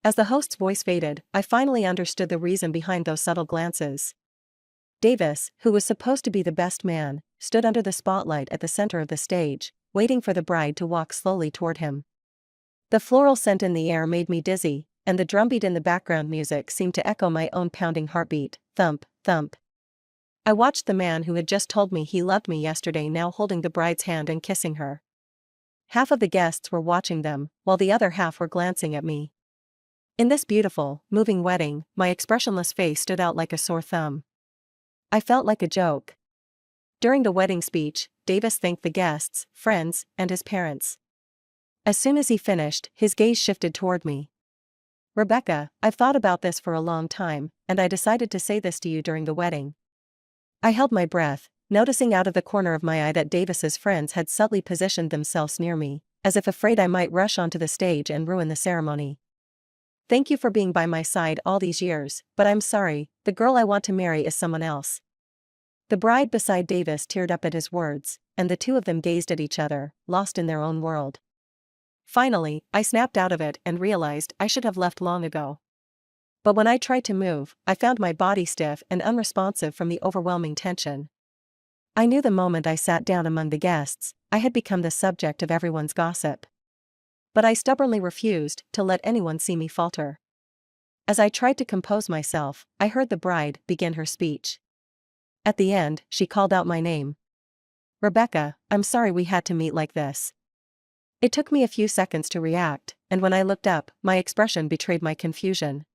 As the host's voice faded, I finally understood the reason behind those subtle glances. Davis, who was supposed to be the best man, stood under the spotlight at the center of the stage, waiting for the bride to walk slowly toward him. The floral scent in the air made me dizzy, and the drumbeat in the background music seemed to echo my own pounding heartbeat, thump, thump. I watched the man who had just told me he loved me yesterday now holding the bride's hand and kissing her. Half of the guests were watching them, while the other half were glancing at me. In this beautiful, moving wedding, my expressionless face stood out like a sore thumb. I felt like a joke. During the wedding speech, Davis thanked the guests, friends, and his parents. As soon as he finished, his gaze shifted toward me. "Rebecca, I've thought about this for a long time, and I decided to say this to you during the wedding." I held my breath, noticing out of the corner of my eye that Davis's friends had subtly positioned themselves near me, as if afraid I might rush onto the stage and ruin the ceremony. "Thank you for being by my side all these years, but I'm sorry, the girl I want to marry is someone else." The bride beside Davis teared up at his words, and the two of them gazed at each other, lost in their own world. Finally, I snapped out of it and realized I should have left long ago. But when I tried to move, I found my body stiff and unresponsive from the overwhelming tension. I knew the moment I sat down among the guests, I had become the subject of everyone's gossip. But I stubbornly refused to let anyone see me falter. As I tried to compose myself, I heard the bride begin her speech. At the end, she called out my name. "Rebecca, I'm sorry we had to meet like this." It took me a few seconds to react, and when I looked up, my expression betrayed my confusion.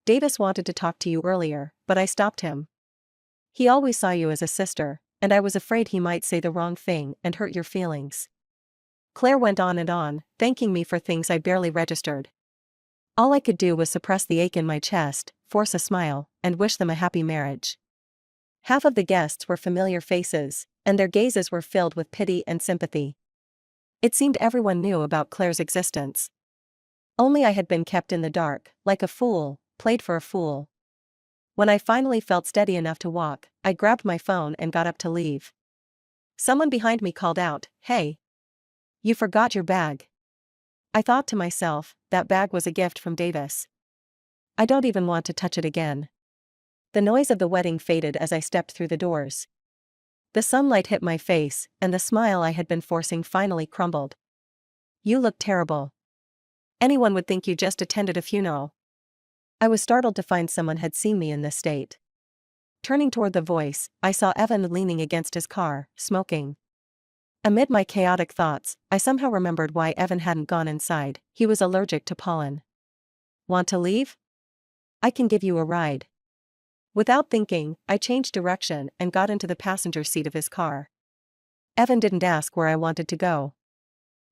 "Davis wanted to talk to you earlier, but I stopped him. He always saw you as a sister, and I was afraid he might say the wrong thing and hurt your feelings." Claire went on and on, thanking me for things I barely registered. All I could do was suppress the ache in my chest, force a smile, and wish them a happy marriage. Half of the guests were familiar faces, and their gazes were filled with pity and sympathy. It seemed everyone knew about Claire's existence. Only I had been kept in the dark, like a fool, played for a fool. When I finally felt steady enough to walk, I grabbed my phone and got up to leave. Someone behind me called out, "Hey! You forgot your bag." I thought to myself, that bag was a gift from Davis. I don't even want to touch it again. The noise of the wedding faded as I stepped through the doors. The sunlight hit my face, and the smile I had been forcing finally crumbled. "You look terrible. Anyone would think you just attended a funeral." I was startled to find someone had seen me in this state. Turning toward the voice, I saw Evan leaning against his car, smoking. Amid my chaotic thoughts, I somehow remembered why Evan hadn't gone inside. He was allergic to pollen. "Want to leave? I can give you a ride." Without thinking, I changed direction and got into the passenger seat of his car. Evan didn't ask where I wanted to go.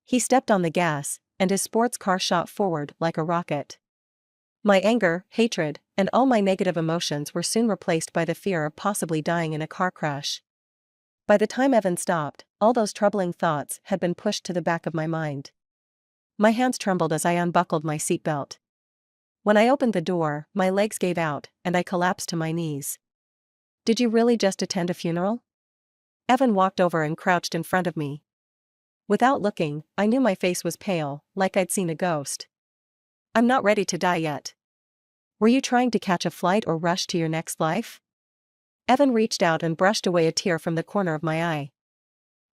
He stepped on the gas, and his sports car shot forward like a rocket. My anger, hatred, and all my negative emotions were soon replaced by the fear of possibly dying in a car crash. By the time Evan stopped, all those troubling thoughts had been pushed to the back of my mind. My hands trembled as I unbuckled my seatbelt. When I opened the door, my legs gave out, and I collapsed to my knees. "Did you really just attend a funeral?" Evan walked over and crouched in front of me. Without looking, I knew my face was pale, like I'd seen a ghost. "I'm not ready to die yet." "Were you trying to catch a flight or rush to your next life?" Evan reached out and brushed away a tear from the corner of my eye.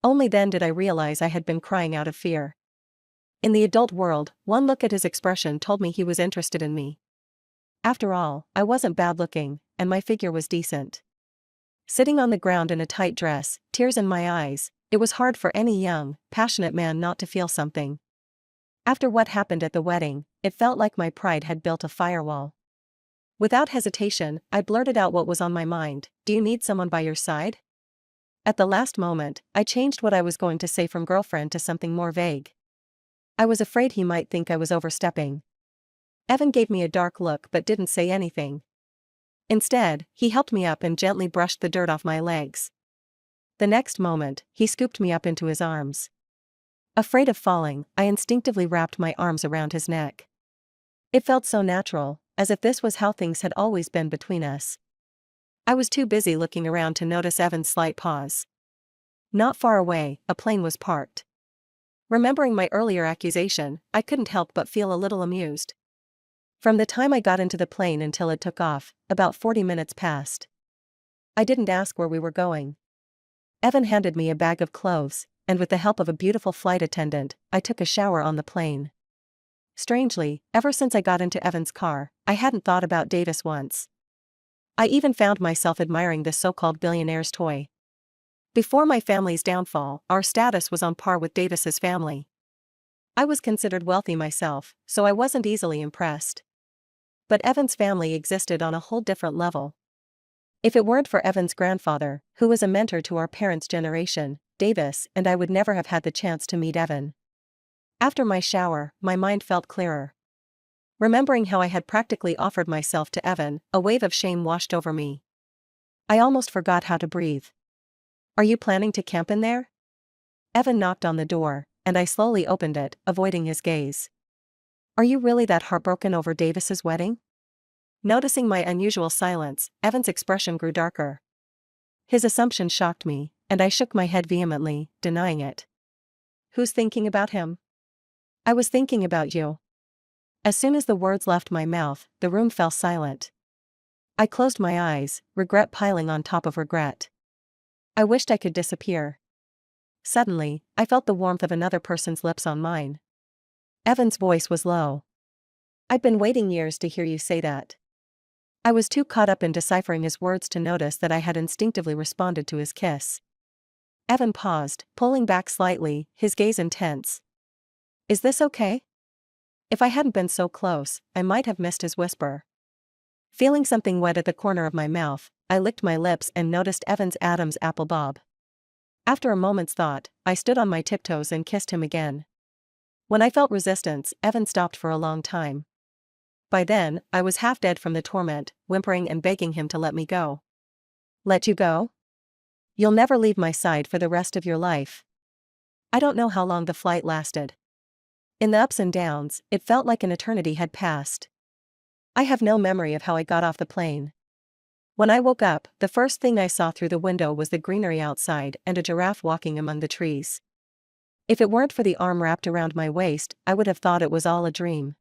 Only then did I realize I had been crying out of fear. In the adult world, one look at his expression told me he was interested in me. After all, I wasn't bad-looking, and my figure was decent. Sitting on the ground in a tight dress, tears in my eyes, it was hard for any young, passionate man not to feel something. After what happened at the wedding, it felt like my pride had built a firewall. Without hesitation, I blurted out what was on my mind. "Do you need someone by your side?" At the last moment, I changed what I was going to say from girlfriend to something more vague. I was afraid he might think I was overstepping. Evan gave me a dark look but didn't say anything. Instead, he helped me up and gently brushed the dirt off my legs. The next moment, he scooped me up into his arms. Afraid of falling, I instinctively wrapped my arms around his neck. It felt so natural, as if this was how things had always been between us. I was too busy looking around to notice Evan's slight pause. Not far away, a plane was parked. Remembering my earlier accusation, I couldn't help but feel a little amused. From the time I got into the plane until it took off, about 40 minutes passed. I didn't ask where we were going. Evan handed me a bag of clothes, and with the help of a beautiful flight attendant, I took a shower on the plane. Strangely, ever since I got into Evan's car, I hadn't thought about Davis once. I even found myself admiring this so-called billionaire's toy. Before my family's downfall, our status was on par with Davis's family. I was considered wealthy myself, so I wasn't easily impressed. But Evan's family existed on a whole different level. If it weren't for Evan's grandfather, who was a mentor to our parents' generation, Davis and I would never have had the chance to meet Evan. After my shower, my mind felt clearer. Remembering how I had practically offered myself to Evan, a wave of shame washed over me. I almost forgot how to breathe. "Are you planning to camp in there?" Evan knocked on the door, and I slowly opened it, avoiding his gaze. "Are you really that heartbroken over Davis's wedding?" Noticing my unusual silence, Evan's expression grew darker. His assumption shocked me, and I shook my head vehemently, denying it. "Who's thinking about him?" "I was thinking about you." As soon as the words left my mouth, the room fell silent. I closed my eyes, regret piling on top of regret. I wished I could disappear. Suddenly, I felt the warmth of another person's lips on mine. Evan's voice was low. "I've been waiting years to hear you say that." I was too caught up in deciphering his words to notice that I had instinctively responded to his kiss. Evan paused, pulling back slightly, his gaze intense. "Is this okay?" If I hadn't been so close, I might have missed his whisper. Feeling something wet at the corner of my mouth, I licked my lips and noticed Evan's Adam's apple bob. After a moment's thought, I stood on my tiptoes and kissed him again. When I felt resistance, Evan stopped for a long time. By then, I was half dead from the torment, whimpering and begging him to let me go. "Let you go? You'll never leave my side for the rest of your life." I don't know how long the flight lasted. In the ups and downs, it felt like an eternity had passed. I have no memory of how I got off the plane. When I woke up, the first thing I saw through the window was the greenery outside and a giraffe walking among the trees. If it weren't for the arm wrapped around my waist, I would have thought it was all a dream.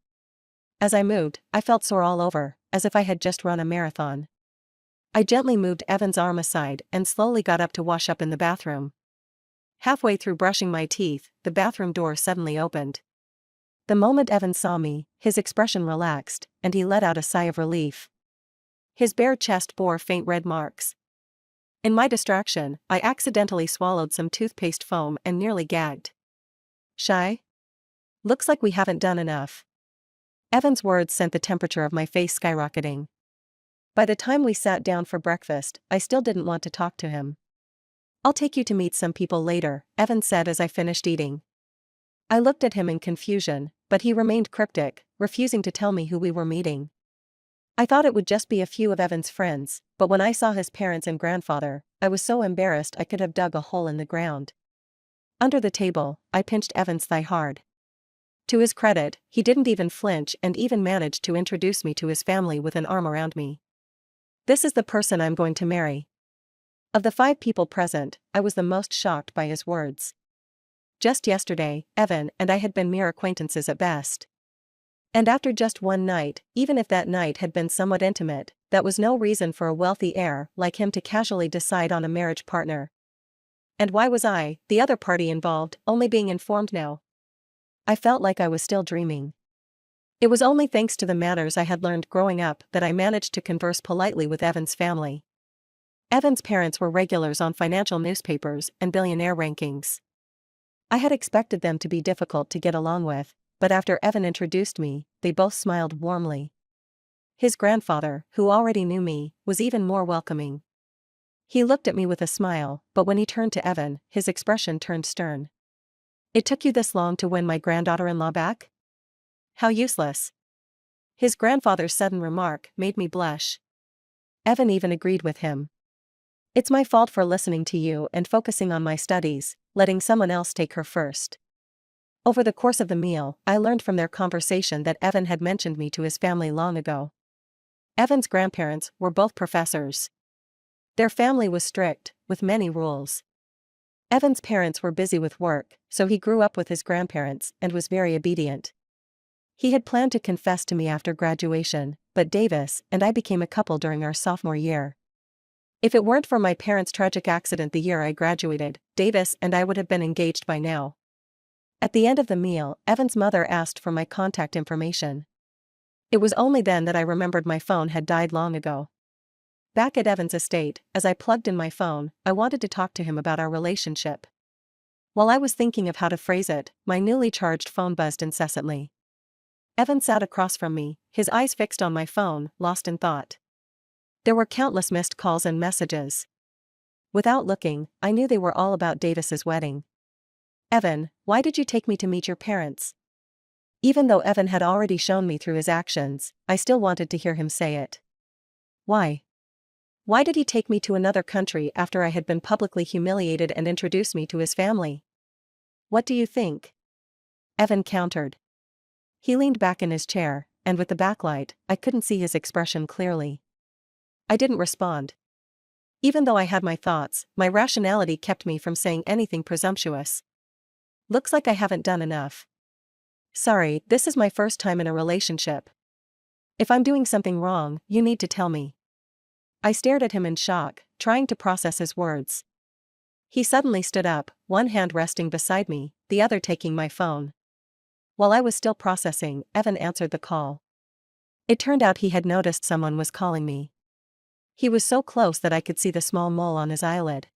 As I moved, I felt sore all over, as if I had just run a marathon. I gently moved Evan's arm aside and slowly got up to wash up in the bathroom. Halfway through brushing my teeth, the bathroom door suddenly opened. The moment Evan saw me, his expression relaxed, and he let out a sigh of relief. His bare chest bore faint red marks. In my distraction, I accidentally swallowed some toothpaste foam and nearly gagged. "Shy? Looks like we haven't done enough." Evan's words sent the temperature of my face skyrocketing. By the time we sat down for breakfast, I still didn't want to talk to him. "I'll take you to meet some people later," Evan said as I finished eating. I looked at him in confusion, but he remained cryptic, refusing to tell me who we were meeting. I thought it would just be a few of Evan's friends, but when I saw his parents and grandfather, I was so embarrassed I could have dug a hole in the ground. Under the table, I pinched Evan's thigh hard. To his credit, he didn't even flinch and even managed to introduce me to his family with an arm around me. "This is the person I'm going to marry." Of the 5 people present, I was the most shocked by his words. Just yesterday, Evan and I had been mere acquaintances at best. And after just one night, even if that night had been somewhat intimate, that was no reason for a wealthy heir like him to casually decide on a marriage partner. And why was I, the other party involved, only being informed now? I felt like I was still dreaming. It was only thanks to the manners I had learned growing up that I managed to converse politely with Evan's family. Evan's parents were regulars on financial newspapers and billionaire rankings. I had expected them to be difficult to get along with, but after Evan introduced me, they both smiled warmly. His grandfather, who already knew me, was even more welcoming. He looked at me with a smile, but when he turned to Evan, his expression turned stern. "It took you this long to win my granddaughter-in-law back? How useless." His grandfather's sudden remark made me blush. Evan even agreed with him. "It's my fault for listening to you and focusing on my studies, letting someone else take her first." Over the course of the meal, I learned from their conversation that Evan had mentioned me to his family long ago. Evan's grandparents were both professors. Their family was strict, with many rules. Evan's parents were busy with work, so he grew up with his grandparents and was very obedient. He had planned to confess to me after graduation, but Davis and I became a couple during our sophomore year. If it weren't for my parents' tragic accident the year I graduated, Davis and I would have been engaged by now. At the end of the meal, Evan's mother asked for my contact information. It was only then that I remembered my phone had died long ago. Back at Evan's estate, as I plugged in my phone, I wanted to talk to him about our relationship. While I was thinking of how to phrase it, my newly charged phone buzzed incessantly. Evan sat across from me, his eyes fixed on my phone, lost in thought. There were countless missed calls and messages. Without looking, I knew they were all about Davis's wedding. "Evan, why did you take me to meet your parents?" Even though Evan had already shown me through his actions, I still wanted to hear him say it. Why? Why did he take me to another country after I had been publicly humiliated and introduce me to his family? What do you think? Evan countered. He leaned back in his chair, and with the backlight, I couldn't see his expression clearly. I didn't respond. Even though I had my thoughts, my rationality kept me from saying anything presumptuous. Looks like I haven't done enough. Sorry, this is my first time in a relationship. If I'm doing something wrong, you need to tell me. I stared at him in shock, trying to process his words. He suddenly stood up, one hand resting beside me, the other taking my phone. While I was still processing, Evan answered the call. It turned out he had noticed someone was calling me. He was so close that I could see the small mole on his eyelid.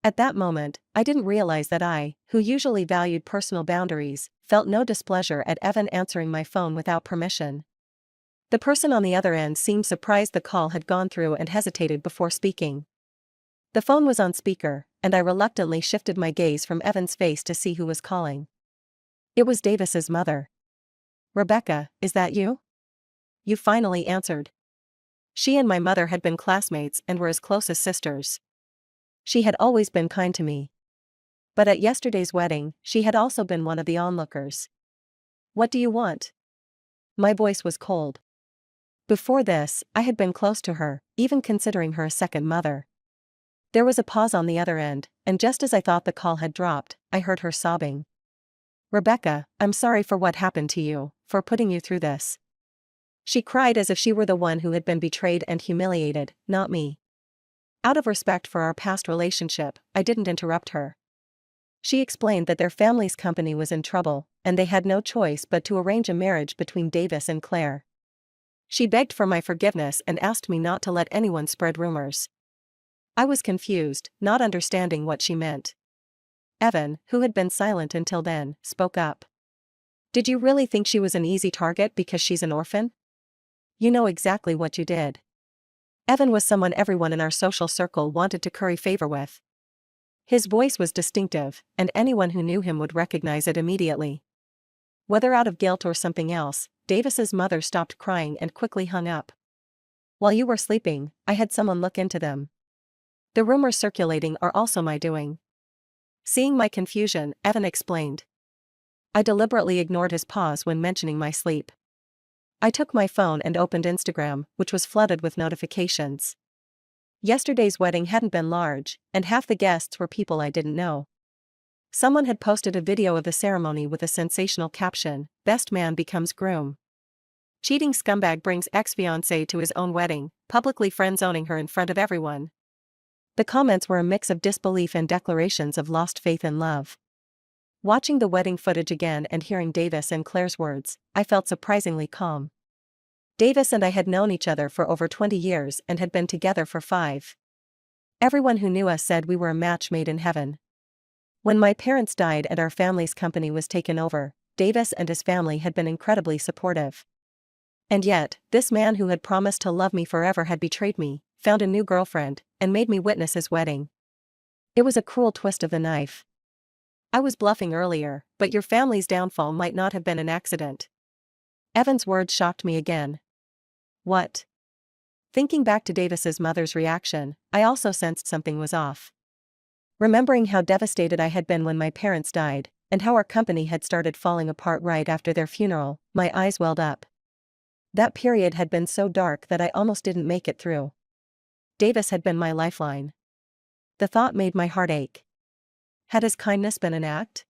At that moment, I didn't realize that I, who usually valued personal boundaries, felt no displeasure at Evan answering my phone without permission. The person on the other end seemed surprised the call had gone through and hesitated before speaking. The phone was on speaker, and I reluctantly shifted my gaze from Evan's face to see who was calling. It was Davis's mother. "Rebecca, is that you?" "You finally answered." She and my mother had been classmates and were as close as sisters. She had always been kind to me. But at yesterday's wedding, she had also been one of the onlookers. "What do you want?" My voice was cold. Before this, I had been close to her, even considering her a second mother. There was a pause on the other end, and just as I thought the call had dropped, I heard her sobbing. "Rebecca, I'm sorry for what happened to you, for putting you through this." She cried as if she were the one who had been betrayed and humiliated, not me. Out of respect for our past relationship, I didn't interrupt her. She explained that their family's company was in trouble, and they had no choice but to arrange a marriage between Davis and Claire. She begged for my forgiveness and asked me not to let anyone spread rumors. I was confused, not understanding what she meant. Evan, who had been silent until then, spoke up. "Did you really think she was an easy target because she's an orphan? You know exactly what you did." Evan was someone everyone in our social circle wanted to curry favor with. His voice was distinctive, and anyone who knew him would recognize it immediately. Whether out of guilt or something else, Davis's mother stopped crying and quickly hung up. "While you were sleeping, I had someone look into them. The rumors circulating are also my doing." Seeing my confusion, Evan explained. I deliberately ignored his pause when mentioning my sleep. I took my phone and opened Instagram, which was flooded with notifications. Yesterday's wedding hadn't been large, and half the guests were people I didn't know. Someone had posted a video of the ceremony with a sensational caption, "Best man becomes groom." Cheating scumbag brings ex-fiancée to his own wedding, publicly friend-zoning her in front of everyone. The comments were a mix of disbelief and declarations of lost faith and love. Watching the wedding footage again and hearing Davis and Claire's words, I felt surprisingly calm. Davis and I had known each other for over 20 years and had been together for 5. Everyone who knew us said we were a match made in heaven. When my parents died and our family's company was taken over, Davis and his family had been incredibly supportive. And yet, this man who had promised to love me forever had betrayed me, found a new girlfriend, and made me witness his wedding. It was a cruel twist of the knife. I was bluffing earlier, but your family's downfall might not have been an accident. Evan's words shocked me again. What? Thinking back to Davis's mother's reaction, I also sensed something was off. Remembering how devastated I had been when my parents died, and how our company had started falling apart right after their funeral, my eyes welled up. That period had been so dark that I almost didn't make it through. Davis had been my lifeline. The thought made my heart ache. Had his kindness been an act?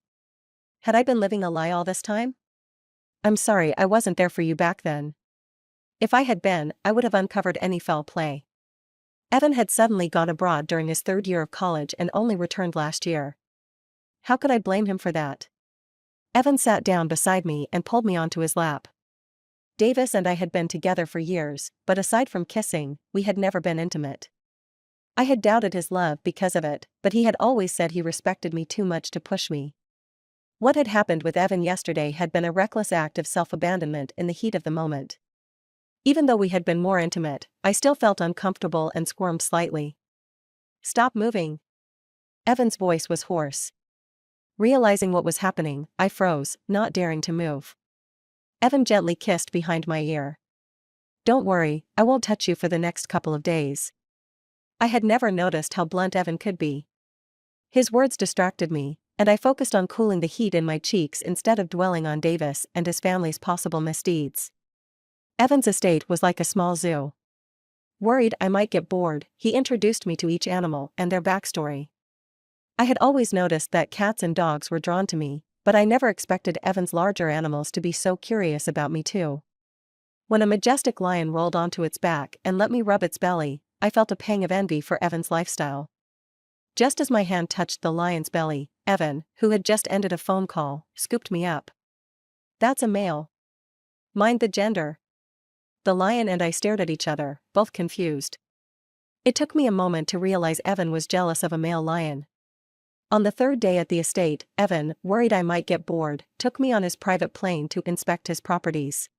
Had I been living a lie all this time? I'm sorry I wasn't there for you back then. If I had been, I would have uncovered any foul play. Evan had suddenly gone abroad during his third year of college and only returned last year. How could I blame him for that? Evan sat down beside me and pulled me onto his lap. Davis and I had been together for years, but aside from kissing, we had never been intimate. I had doubted his love because of it, but he had always said he respected me too much to push me. What had happened with Evan yesterday had been a reckless act of self-abandonment in the heat of the moment. Even though we had been more intimate, I still felt uncomfortable and squirmed slightly. Stop moving. Evan's voice was hoarse. Realizing what was happening, I froze, not daring to move. Evan gently kissed behind my ear. Don't worry, I won't touch you for the next couple of days. I had never noticed how blunt Evan could be. His words distracted me, and I focused on cooling the heat in my cheeks instead of dwelling on Davis and his family's possible misdeeds. Evan's estate was like a small zoo. Worried I might get bored, he introduced me to each animal and their backstory. I had always noticed that cats and dogs were drawn to me, but I never expected Evan's larger animals to be so curious about me too. When a majestic lion rolled onto its back and let me rub its belly, I felt a pang of envy for Evan's lifestyle. Just as my hand touched the lion's belly, Evan, who had just ended a phone call, scooped me up. That's a male. Mind the gender. The lion and I stared at each other, both confused. It took me a moment to realize Evan was jealous of a male lion. On the third day at the estate, Evan, worried I might get bored, took me on his private plane to inspect his properties.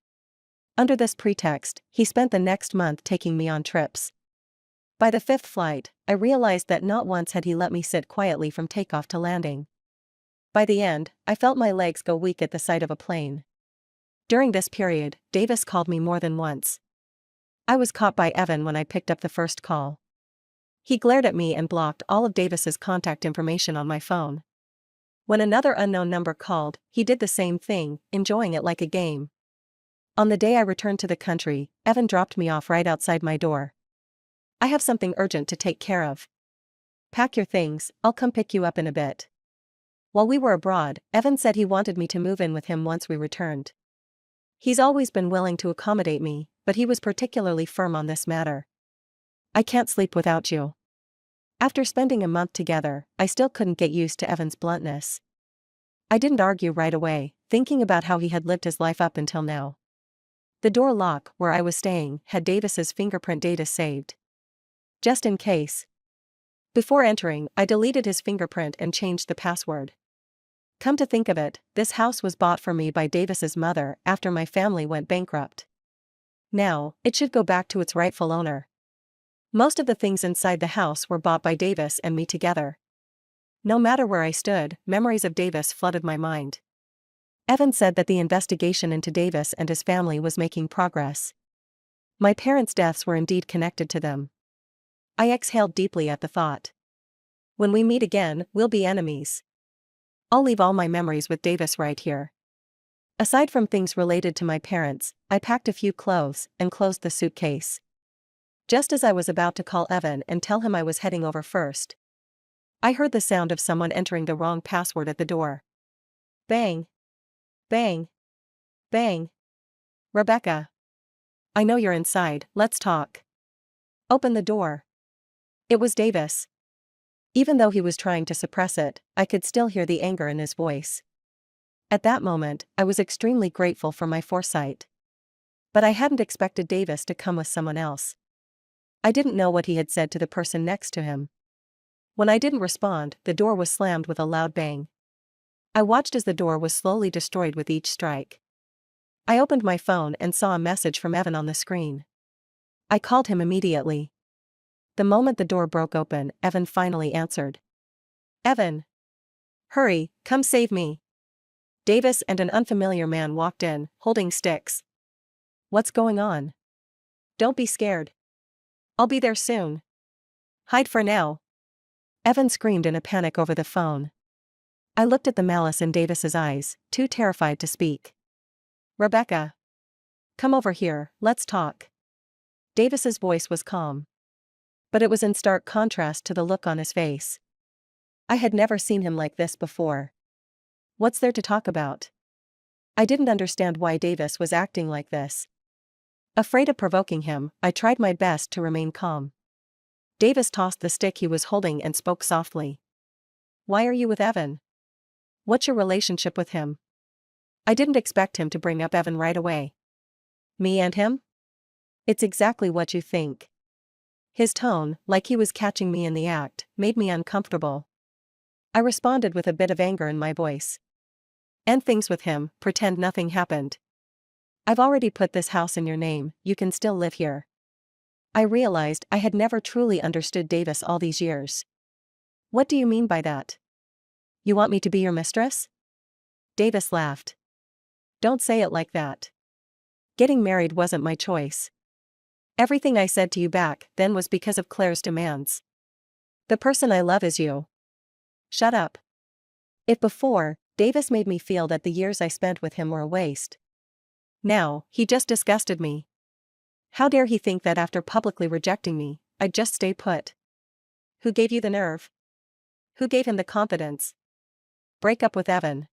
Under this pretext, he spent the next month taking me on trips. By the fifth flight, I realized that not once had he let me sit quietly from takeoff to landing. By the end, I felt my legs go weak at the sight of a plane. During this period, Davis called me more than once. I was caught by Evan when I picked up the first call. He glared at me and blocked all of Davis's contact information on my phone. When another unknown number called, he did the same thing, enjoying it like a game. On the day I returned to the country, Evan dropped me off right outside my door. I have something urgent to take care of. Pack your things, I'll come pick you up in a bit. While we were abroad, Evan said he wanted me to move in with him once we returned. He's always been willing to accommodate me, but he was particularly firm on this matter. I can't sleep without you. After spending a month together, I still couldn't get used to Evan's bluntness. I didn't argue right away, thinking about how he had lived his life up until now. The door lock, where I was staying, had Davis's fingerprint data saved. Just in case. Before entering, I deleted his fingerprint and changed the password. Come to think of it, this house was bought for me by Davis's mother after my family went bankrupt. Now, it should go back to its rightful owner. Most of the things inside the house were bought by Davis and me together. No matter where I stood, memories of Davis flooded my mind. Evan said that the investigation into Davis and his family was making progress. My parents' deaths were indeed connected to them. I exhaled deeply at the thought. When we meet again, we'll be enemies. I'll leave all my memories with Davis right here. Aside from things related to my parents, I packed a few clothes and closed the suitcase. Just as I was about to call Evan and tell him I was heading over first, I heard the sound of someone entering the wrong password at the door. Bang. Bang. Bang. Rebecca. I know you're inside, let's talk. Open the door. It was Davis. Even though he was trying to suppress it, I could still hear the anger in his voice. At that moment, I was extremely grateful for my foresight. But I hadn't expected Davis to come with someone else. I didn't know what he had said to the person next to him. When I didn't respond, the door was slammed with a loud bang. I watched as the door was slowly destroyed with each strike. I opened my phone and saw a message from Evan on the screen. I called him immediately. The moment the door broke open, Evan finally answered. Evan! Hurry, come save me. Davis and an unfamiliar man walked in, holding sticks. What's going on? Don't be scared. I'll be there soon. Hide for now. Evan screamed in a panic over the phone. I looked at the malice in Davis's eyes, too terrified to speak. Rebecca. Come over here, let's talk. Davis's voice was calm. But it was in stark contrast to the look on his face. I had never seen him like this before. What's there to talk about? I didn't understand why Davis was acting like this. Afraid of provoking him, I tried my best to remain calm. Davis tossed the stick he was holding and spoke softly. "Why are you with Evan? What's your relationship with him?" I didn't expect him to bring up Evan right away. "Me and him? It's exactly what you think." His tone, like he was catching me in the act, made me uncomfortable. I responded with a bit of anger in my voice. "End things with him, pretend nothing happened. I've already put this house in your name, you can still live here." I realized I had never truly understood Davis all these years. "What do you mean by that? You want me to be your mistress?" Davis laughed. "Don't say it like that. Getting married wasn't my choice. Everything I said to you back then was because of Claire's demands. The person I love is you." "Shut up." If before, Davis made me feel that the years I spent with him were a waste, now, he just disgusted me. How dare he think that after publicly rejecting me, I'd just stay put? "Who gave you the nerve? Who gave him the confidence? Break up with Evan.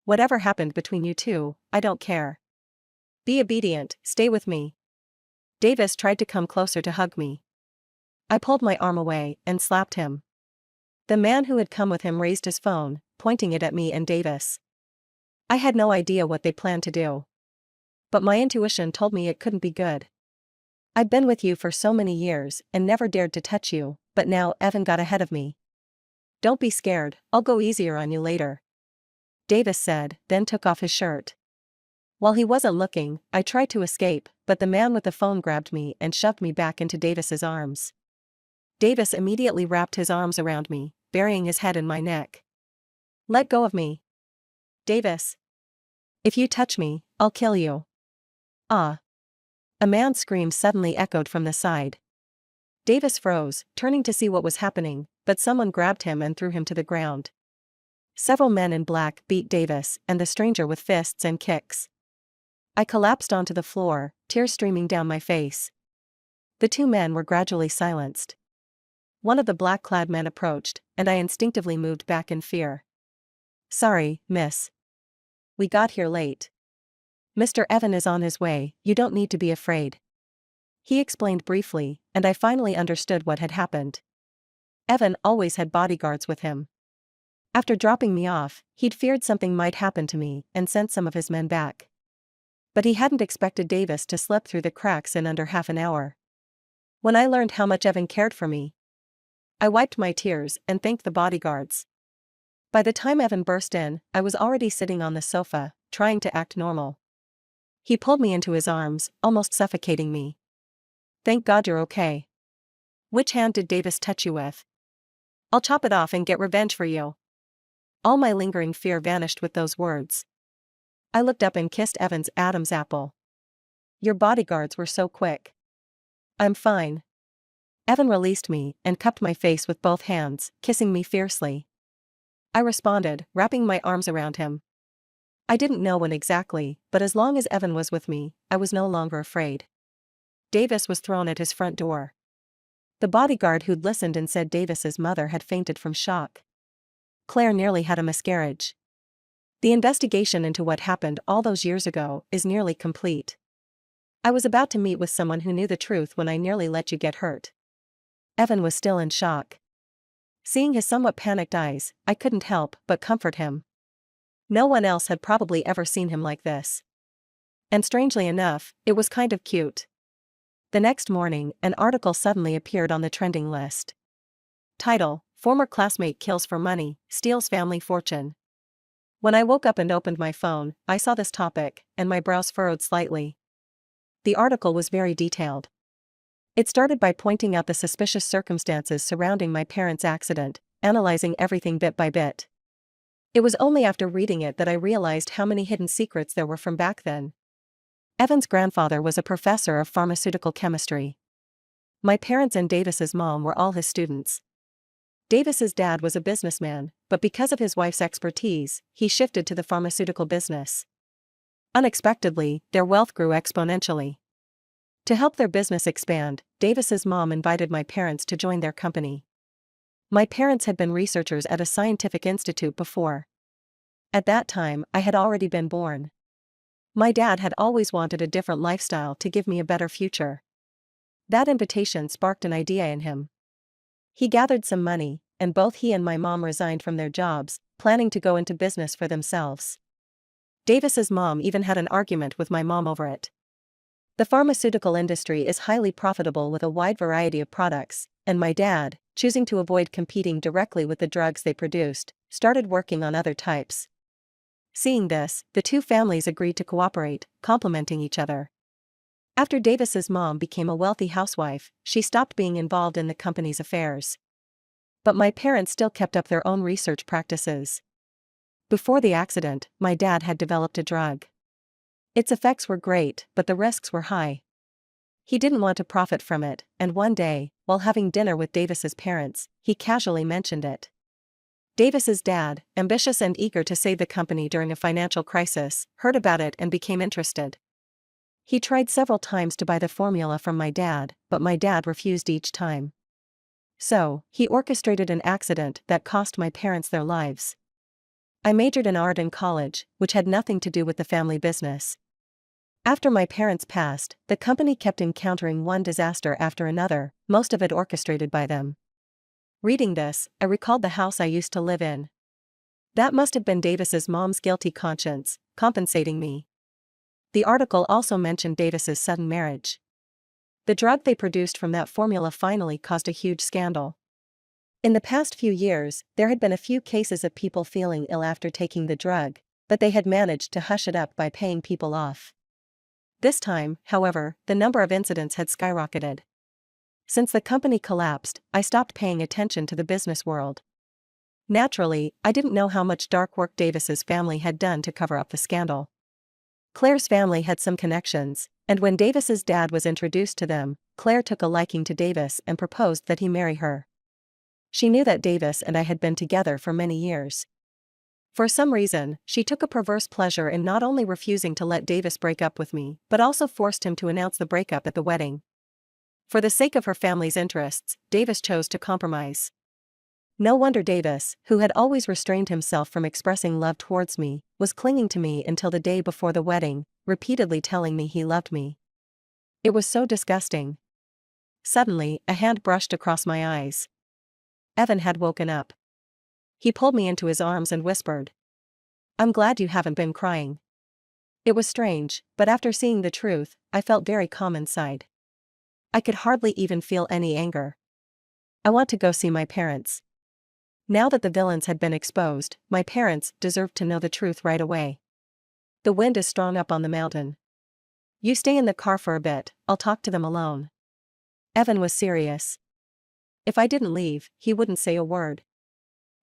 Whatever happened between you two, I don't care. Be obedient, stay with me." Davis tried to come closer to hug me. I pulled my arm away and slapped him. The man who had come with him raised his phone, pointing it at me and Davis. I had no idea what they planned to do. But my intuition told me it couldn't be good. "I've been with you for so many years and never dared to touch you, but now Evan got ahead of me. Don't be scared, I'll go easier on you later," Davis said, then took off his shirt. While he wasn't looking, I tried to escape, but the man with the phone grabbed me and shoved me back into Davis's arms. Davis immediately wrapped his arms around me, burying his head in my neck. "Let go of me, Davis. If you touch me, I'll kill you." "Ah!" A man's scream suddenly echoed from the side. Davis froze, turning to see what was happening, but someone grabbed him and threw him to the ground. Several men in black beat Davis and the stranger with fists and kicks. I collapsed onto the floor, tears streaming down my face. The two men were gradually silenced. One of the black-clad men approached, and I instinctively moved back in fear. "Sorry, miss. We got here late. Mr. Evan is on his way, you don't need to be afraid," he explained briefly, and I finally understood what had happened. Evan always had bodyguards with him. After dropping me off, he'd feared something might happen to me and sent some of his men back. But he hadn't expected Davis to slip through the cracks in under half an hour. When I learned how much Evan cared for me, I wiped my tears and thanked the bodyguards. By the time Evan burst in, I was already sitting on the sofa, trying to act normal. He pulled me into his arms, almost suffocating me. "Thank God you're okay. Which hand did Davis touch you with? I'll chop it off and get revenge for you." All my lingering fear vanished with those words. I looked up and kissed Evan's Adam's apple. "Your bodyguards were so quick." "I'm fine." Evan released me and cupped my face with both hands, kissing me fiercely. I responded, wrapping my arms around him. I didn't know when exactly, but as long as Evan was with me, I was no longer afraid. Davis was thrown at his front door. The bodyguard who'd listened and said Davis's mother had fainted from shock. Claire nearly had a miscarriage. The investigation into what happened all those years ago is nearly complete. I was about to meet with someone who knew the truth when I nearly let you get hurt. Evan was still in shock. Seeing his somewhat panicked eyes, I couldn't help but comfort him. No one else had probably ever seen him like this. And strangely enough, it was kind of cute. The next morning, an article suddenly appeared on the trending list. Title: Former classmate kills for money, steals family fortune. When I woke up and opened my phone, I saw this topic, and my brows furrowed slightly. The article was very detailed. It started by pointing out the suspicious circumstances surrounding my parents' accident, analyzing everything bit by bit. It was only after reading it that I realized how many hidden secrets there were from back then. Evan's grandfather was a professor of pharmaceutical chemistry. My parents and Davis's mom were all his students. Davis's dad was a businessman, but because of his wife's expertise, he shifted to the pharmaceutical business. Unexpectedly, their wealth grew exponentially. To help their business expand, Davis's mom invited my parents to join their company. My parents had been researchers at a scientific institute before. At that time, I had already been born. My dad had always wanted a different lifestyle to give me a better future. That invitation sparked an idea in him. He gathered some money, and both he and my mom resigned from their jobs, planning to go into business for themselves. Davis's mom even had an argument with my mom over it. The pharmaceutical industry is highly profitable with a wide variety of products, and my dad, choosing to avoid competing directly with the drugs they produced, started working on other types. Seeing this, the two families agreed to cooperate, complementing each other. After Davis's mom became a wealthy housewife, she stopped being involved in the company's affairs. But my parents still kept up their own research practices. Before the accident, my dad had developed a drug. Its effects were great, but the risks were high. He didn't want to profit from it, and one day, while having dinner with Davis's parents, he casually mentioned it. Davis's dad, ambitious and eager to save the company during a financial crisis, heard about it and became interested. He tried several times to buy the formula from my dad, but my dad refused each time. So, he orchestrated an accident that cost my parents their lives. I majored in art in college, which had nothing to do with the family business. After my parents passed, the company kept encountering one disaster after another, most of it orchestrated by them. Reading this, I recalled the house I used to live in. That must have been Davis's mom's guilty conscience, compensating me. The article also mentioned Davis's sudden marriage. The drug they produced from that formula finally caused a huge scandal. In the past few years, there had been a few cases of people feeling ill after taking the drug, but they had managed to hush it up by paying people off. This time, however, the number of incidents had skyrocketed. Since the company collapsed, I stopped paying attention to the business world. Naturally, I didn't know how much dark work Davis's family had done to cover up the scandal. Claire's family had some connections, and when Davis's dad was introduced to them, Claire took a liking to Davis and proposed that he marry her. She knew that Davis and I had been together for many years. For some reason, she took a perverse pleasure in not only refusing to let Davis break up with me, but also forced him to announce the breakup at the wedding. For the sake of her family's interests, Davis chose to compromise. No wonder Davis, who had always restrained himself from expressing love towards me, was clinging to me until the day before the wedding, repeatedly telling me he loved me. It was so disgusting. Suddenly, a hand brushed across my eyes. Evan had woken up. He pulled me into his arms and whispered, "I'm glad you haven't been crying." It was strange, but after seeing the truth, I felt very calm inside. I could hardly even feel any anger. I want to go see my parents. Now that the villains had been exposed, my parents deserved to know the truth right away. The wind is strong up on the mountain. You stay in the car for a bit, I'll talk to them alone. Evan was serious. If I didn't leave, he wouldn't say a word.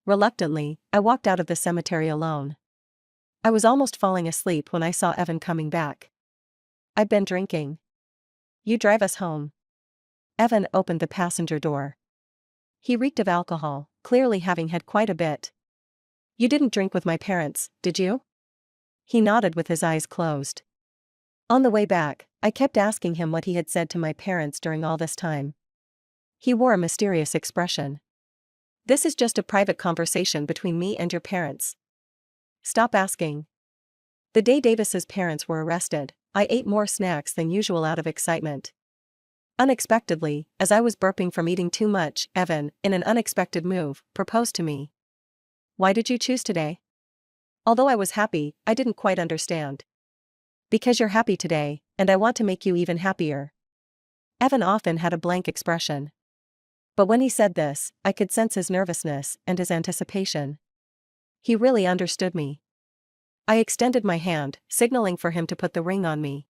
Reluctantly, I walked out of the cemetery alone. I was almost falling asleep when I saw Evan coming back. "I've been drinking. You drive us home." Evan opened the passenger door. He reeked of alcohol, clearly having had quite a bit. "You didn't drink with my parents, did you?" He nodded with his eyes closed. On the way back, I kept asking him what he had said to my parents during all this time. He wore a mysterious expression. "This is just a private conversation between me and your parents. Stop asking." The day Davis's parents were arrested, I ate more snacks than usual out of excitement. Unexpectedly, as I was burping from eating too much, Evan, in an unexpected move, proposed to me. "Why did you choose today?" Although I was happy, I didn't quite understand. "Because you're happy today, and I want to make you even happier." Evan often had a blank expression. But when he said this, I could sense his nervousness and his anticipation. He really understood me. I extended my hand, signaling for him to put the ring on me.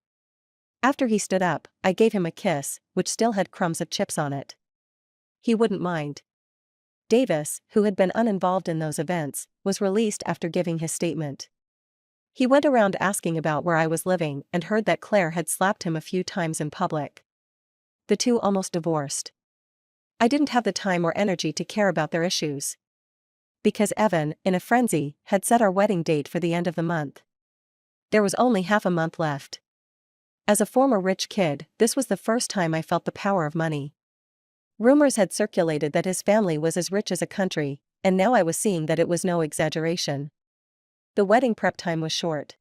After he stood up, I gave him a kiss, which still had crumbs of chips on it. He wouldn't mind. Davis, who had been uninvolved in those events, was released after giving his statement. He went around asking about where I was living and heard that Claire had slapped him a few times in public. The two almost divorced. I didn't have the time or energy to care about their issues. Because Evan, in a frenzy, had set our wedding date for the end of the month. There was only half a month left. As a former rich kid, this was the first time I felt the power of money. Rumors had circulated that his family was as rich as a country, and now I was seeing that it was no exaggeration. The wedding prep time was short.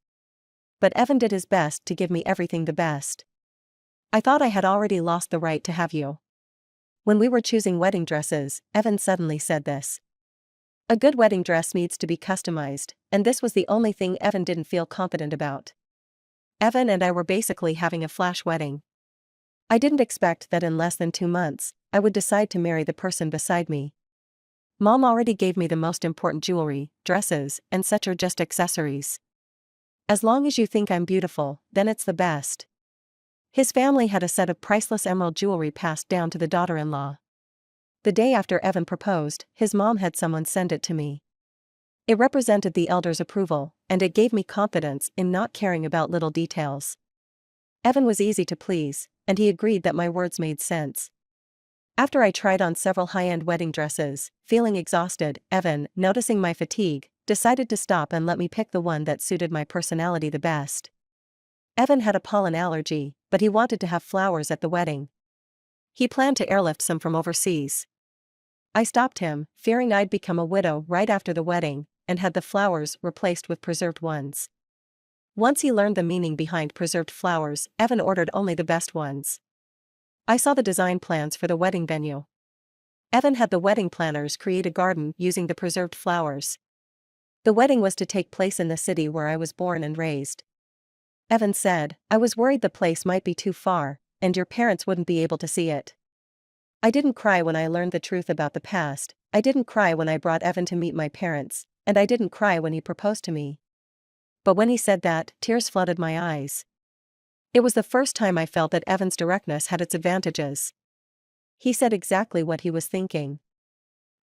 but Evan did his best to give me everything the best. I thought I had already lost the right to have you. When we were choosing wedding dresses, Evan suddenly said this. A good wedding dress needs to be customized, and this was the only thing Evan didn't feel confident about. Evan and I were basically having a flash wedding. I didn't expect that in less than 2 months, I would decide to marry the person beside me. Mom already gave me the most important jewelry, dresses, and such are just accessories. As long as you think I'm beautiful, then it's the best. His family had a set of priceless emerald jewelry passed down to the daughter-in-law. The day after Evan proposed, his mom had someone send it to me. It represented the elders' approval, and it gave me confidence in not caring about little details. Evan was easy to please, and he agreed that my words made sense. After I tried on several high-end wedding dresses, feeling exhausted, Evan, noticing my fatigue, decided to stop and let me pick the one that suited my personality the best. Evan had a pollen allergy, but he wanted to have flowers at the wedding. He planned to airlift some from overseas. I stopped him, fearing I'd become a widow right after the wedding, and had the flowers replaced with preserved ones. Once he learned the meaning behind preserved flowers, Evan ordered only the best ones. I saw the design plans for the wedding venue. Evan had the wedding planners create a garden using the preserved flowers. The wedding was to take place in the city where I was born and raised. Evan said, I was worried the place might be too far, and your parents wouldn't be able to see it. I didn't cry when I learned the truth about the past, I didn't cry when I brought Evan to meet my parents, and I didn't cry when he proposed to me. But when he said that, tears flooded my eyes. It was the first time I felt that Evan's directness had its advantages. He said exactly what he was thinking.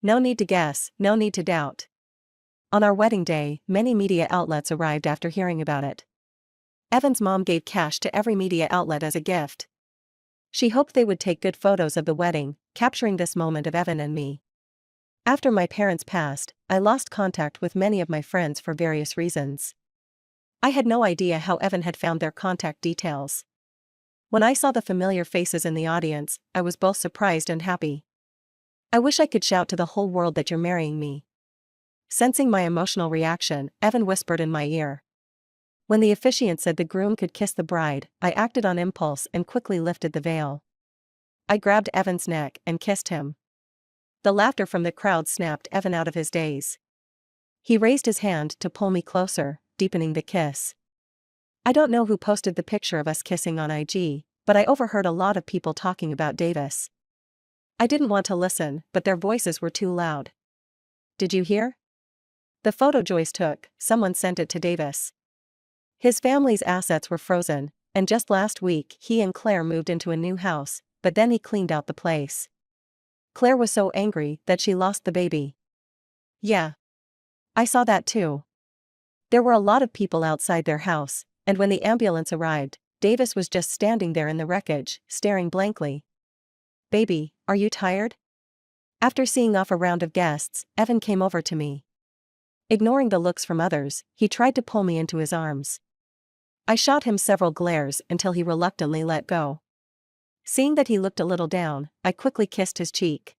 No need to guess, no need to doubt. On our wedding day, many media outlets arrived after hearing about it. Evan's mom gave cash to every media outlet as a gift. She hoped they would take good photos of the wedding, capturing this moment of Evan and me. After my parents passed, I lost contact with many of my friends for various reasons. I had no idea how Evan had found their contact details. When I saw the familiar faces in the audience, I was both surprised and happy. I wish I could shout to the whole world that you're marrying me. Sensing my emotional reaction, Evan whispered in my ear. When the officiant said the groom could kiss the bride, I acted on impulse and quickly lifted the veil. I grabbed Evan's neck and kissed him. The laughter from the crowd snapped Evan out of his daze. He raised his hand to pull me closer, deepening the kiss. I don't know who posted the picture of us kissing on IG, but I overheard a lot of people talking about Davis. I didn't want to listen, but their voices were too loud. Did you hear? The photo Joyce took, someone sent it to Davis. His family's assets were frozen, and just last week he and Claire moved into a new house, but then he cleaned out the place. Claire was so angry that she lost the baby. Yeah. I saw that too. There were a lot of people outside their house, and when the ambulance arrived, Davis was just standing there in the wreckage, staring blankly. Baby, are you tired? After seeing off a round of guests, Evan came over to me. Ignoring the looks from others, he tried to pull me into his arms. I shot him several glares until he reluctantly let go. Seeing that he looked a little down, I quickly kissed his cheek.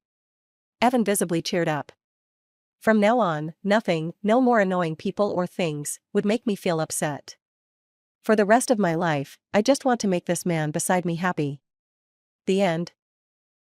Evan visibly cheered up. From now on, nothing, no more annoying people or things, would make me feel upset. For the rest of my life, I just want to make this man beside me happy. The end.